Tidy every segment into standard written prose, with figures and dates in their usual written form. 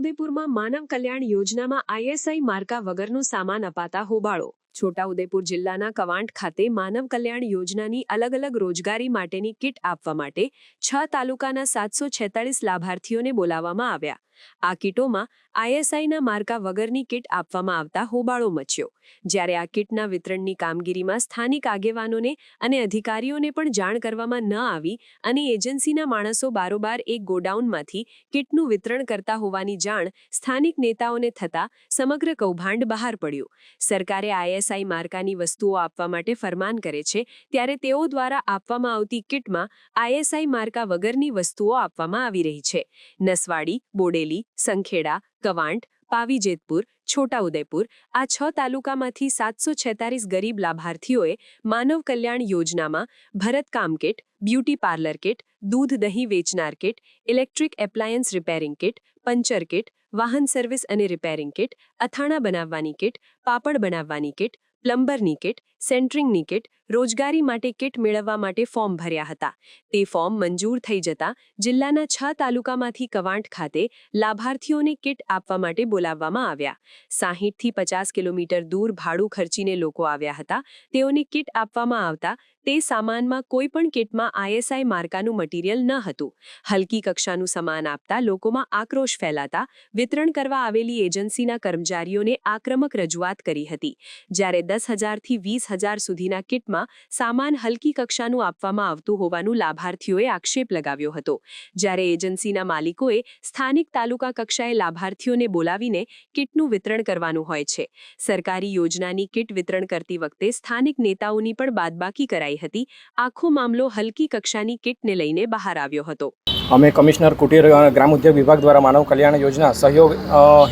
છોટાઉદેપુરમાં માનવ કલ્યાણ યોજનામાં આઈએસઆઈ માર્કા વગરનું સામાન અપાતા હોબાળો। છોટાઉદેપુર જિલ્લાના કવાંટ ખાતે માનવ કલ્યાણ યોજનાની અલગ અલગ રોજગારી માટેની કિટ આપવા માટે 6 તાલુકાના 746 લાભાર્થીઓને બોલાવવામાં આવ્યા। આ કિટોમાં આઈએસઆઈના માર્કા વગરની કિટ આપવામાં આવતા હોબાળો મચ્યો। જ્યારે આ કિટના વિતરણની કામગીરીમાં સ્થાનિક આગેવાનોને અને અધિકારીઓને પણ જાણ કરવામાં ન આવી અને એજન્સીના માણસો બારોબાર એક ગોડાઉનમાંથી કિટનું વિતરણ કરતા હોવાની જાણ સ્થાનિક નેતાઓને થતાં સમગ્ર કૌભાંડ બહાર પડ્યું। સરકારે આઈએસઆઈ માર્કાની વસ્તુઓ આપવા માટે ફરમાન કરે છે, ત્યારે તેઓ દ્વારા આપવામાં આવતી કિટમાં આઈએસઆઈ માર્કા વગરની વસ્તુઓ આપવામાં આવી રહી છે। નસવાડી, બોડેલી, સંખેડા, કવાંટ, પાવીજેતપુર, છોટાઉદેપુર આ 6 તાલુકામાંથી 746 ગરીબ લાભાર્થીઓએ માનવ કલ્યાણ યોજનામાં ભરતકામ કિટ, બ્યુટી પાર્લર કિટ, દૂધ દહીં વેચનાર kit, electric appliance repairing kit, puncture kit, વાહન સર્વિસ અને રિપેરિંગ કિટ, અથાણા બનાવવાની કિટ, પાપડ બનાવવાની કિટ, પ્લમ્બરની કિટ, સેન્ટરિંગની કિટ, રોજગારી માટે કિટ મેળવવા માટે ફોર્મ ભર્યા હતા। તે ફોર્મ મંજૂર થઈ જતા જિલ્લાના 6 તાલુકામાંથી કવાંટ ખાતે લાભાર્થીઓને કિટ આપવા માટે બોલાવવામાં આવ્યા। 60 થી 50 કિલોમીટર દૂર ભાડું ખર્ચીને લોકો આવ્યા હતા। તેઓને કિટ આપવામાં આવતા તે સામાનમાં કોઈ પણ કિટમાં આઈએસઆઈ માર્કાનું મટીરીયલ ન હતું। હલકી કક્ષાનું સામાન આપતા લોકોમાં આક્રોશ ફેલાતા વિતરણ કરવા આવેલી એજન્સીના કર્મચારીઓને આક્રમક રજૂઆત કરી હતી। જ્યારે 10,000 થી 20,000 સુધીના કિટમાં સામાન હલકી કક્ષાનું આપવામાં આવતું હોવાનું લાભાર્થીઓએ આક્ષેપ લગાવ્યો હતો। જ્યારે એજન્સીના માલિકોએ સ્થાનિક તાલુકા કક્ષાએ લાભાર્થીઓને બોલાવીને કિટનું વિતરણ કરવાનું હોય છે। સરકારી યોજનાની કિટ વિતરણ કરતી વખતે સ્થાનિક નેતાઓની પણ બાદબાકી કરાઈ હતી। આખો મામલો હલકી કક્ષાની કિટને લઈને બહાર આવ્યો હતો। અમે કમિશનર કુટીર ગ્રામ ઉદ્યોગ વિભાગ દ્વારા માનવ કલ્યાણ યોજના સહયોગ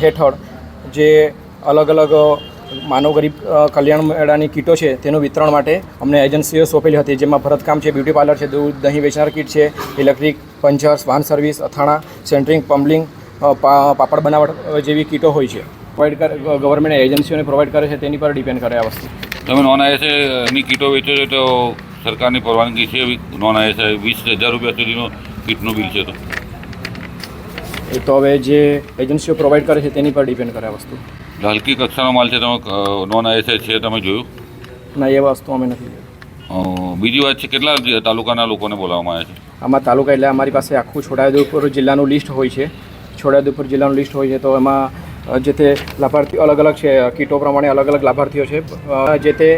હેઠળ જે અલગ અલગ માનવ ગરીબ કલ્યાણ મેળાની કીટો છે તેનું વિતરણ માટે અમને એજન્સીઓ સોંપેલી હતી, જેમાં ભરતકામ છે, બ્યુટી પાર્લર છે, દૂધ દહીં વેચનાર કીટ છે, ઇલેક્ટ્રિક, પંચર્સ, વાહન સર્વિસ, અથાણા, સેન્ટરિંગ, પમ્બલિંગ, પાપડ બનાવટ જેવી કીટો હોય છે। ગવર્મેન્ટ એજન્સીઓને પ્રોવાઈડ કરે છે તેની પર ડિપેન્ડ કરે આ વસ્તુ। તમે નોન આઈએસઆઈની કીટો વેચો છો તો સરકારની પરવાનગી છે? નોન આઈએસઆઈ 20,000 રૂપિયા સુધીનું કીટનું બિલ છે તો એ તો હવે જે એજન્સીઓ પ્રોવાઈડ કરે છે તેની પર ડિપેન્ડ કરે આ વસ્તુ। હલકી કક્ષાનો માલ છે, તમે નોન આઈએસઆઈ છે તમે જોયું? ના, એ વસ્તુ અમે નથી જોયું। બીજી વાત છે, કેટલા તાલુકાના લોકોને બોલાવવામાં આવ્યા છે? આમાં તાલુકા એટલે અમારી પાસે આખું છોટાઉદેપુર જિલ્લાનું લિસ્ટ હોય છે। છોટાઉદેપુર જિલ્લાનું લિસ્ટ હોય છે તો એમાં જે તે લાભાર્થીઓ અલગ અલગ છે, કીટો પ્રમાણે અલગ અલગ લાભાર્થીઓ છે। જે તે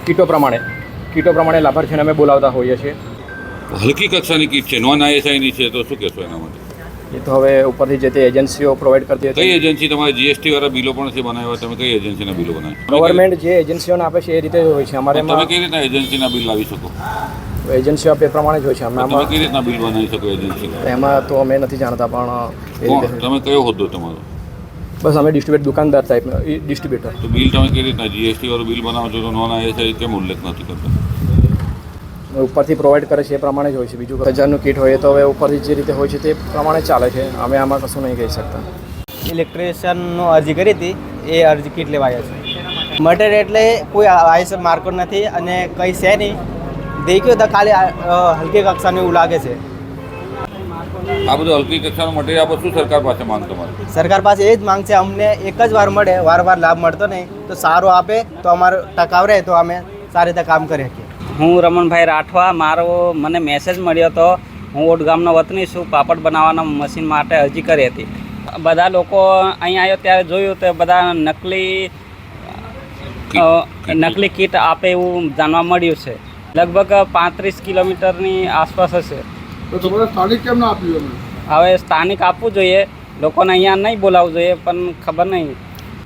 કીટો પ્રમાણે લાભાર્થીઓને અમે બોલાવતા હોઈએ છીએ। હલકી કક્ષાની કીટ છે, નોન આઈએસઆઈની છે, તો શું કહેશો એના માટે? એ તો હવે ઉપરથી જે તે એજન્સીઓ પ્રોવાઈડ કરતી હતી। કઈ એજન્સી? તમારે જીએસટી વાળા બિલો પણ છે બનાવ્યા, તમે કઈ એજન્સીના બિલો બનાવ્યા? ગવર્મેન્ટ જે એજન્સીઓને આપે છે એ રીતે હોય છે અમારે। તમે કઈ રીતના એજન્સીના બિલ લાવી શકો? એજન્સીઓ આપે એ પ્રમાણે જ હોય છે। તમે કઈ રીતના બિલ બનાવી શકો એજન્સી? એમાં તો અમે નથી જાણતા, પણ તમે કયો હોદ્દો તમારો? બસ અમે દુકાનદાર ટાઈપ ડિસ્ટ્રીબ્યુટર। તો બિલ તમે કઈ રીતના જીએસટી વાળું બિલ બનાવો છો તો નોન આઈએસઆઈ કેમ ઉલ્લેખ નથી કરતા? ઉપરથી પ્રોવાઈડ કરે છે એ પ્રમાણે જ હોય છે। બીજું 1000નું કીટ હોય તો હવે ઉપરથી જે રીતે હોય છે તે પ્રમાણે ચાલે છે। અમે આમાં કશું નહીં કહી શકતા। ઇલેક્ટ્રિશિયનનો અરજી કરી હતી, એ અરજી કીટ લેવા આવ્યા છે। મટીરિયલ એટલે કોઈ આઈએસઆઈ માર્કો નથી અને કંઈ છે નહીં, દેખ્યો તો ખાલી હલકી કક્ષાનું એવું લાગે છે। આ બધું હલકી કક્ષાનું મટીરિયલ આપો, શું સરકાર પાસે માંગ તમારી? સરકાર પાસે એ જ માંગ છે, અમને એક જ વાર મળે, વારંવાર લાભ મળતો નહીં, તો સારું આપે તો અમારો ટકાવ રહે તો અમે સારી રીતે કામ કરી શકીએ। હું રમણભાઈ રાઠવા, મને મેસેજ મળ્યો હતો। હું ઓડ ગામનો વતની છું। પાપડ બનાવવાના મશીન માટે અરજી કરી હતી। બધા લોકો અહીં આવ્યો ત્યારે જોયું તો બધા નકલી કીટ આપે એવું જાણવા મળ્યું છે। લગભગ 35 કિલોમીટરની આસપાસ હશે। તો તમારે સ્થાનિક કેમ ના આપ્યું? હવે સ્થાનિક આપવું જોઈએ, લોકોને અહીંયા નહીં બોલાવવું જોઈએ, પણ ખબર નહીં,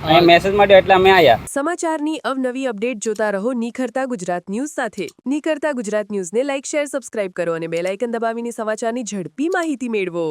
અહીંયા મેસેજ મળ્યો એટલે અમે આવ્યા। સમાચારની અવનવી અપડેટ જોતા રહો નિખરતા ગુજરાત ન્યૂઝ સાથે। નિખરતા ગુજરાત ન્યૂઝને લાઇક, શેર, સબસ્ક્રાઇબ કરો અને બેલ આઇકન દબાવીને સમાચારની ઝડપી માહિતી મેળવો।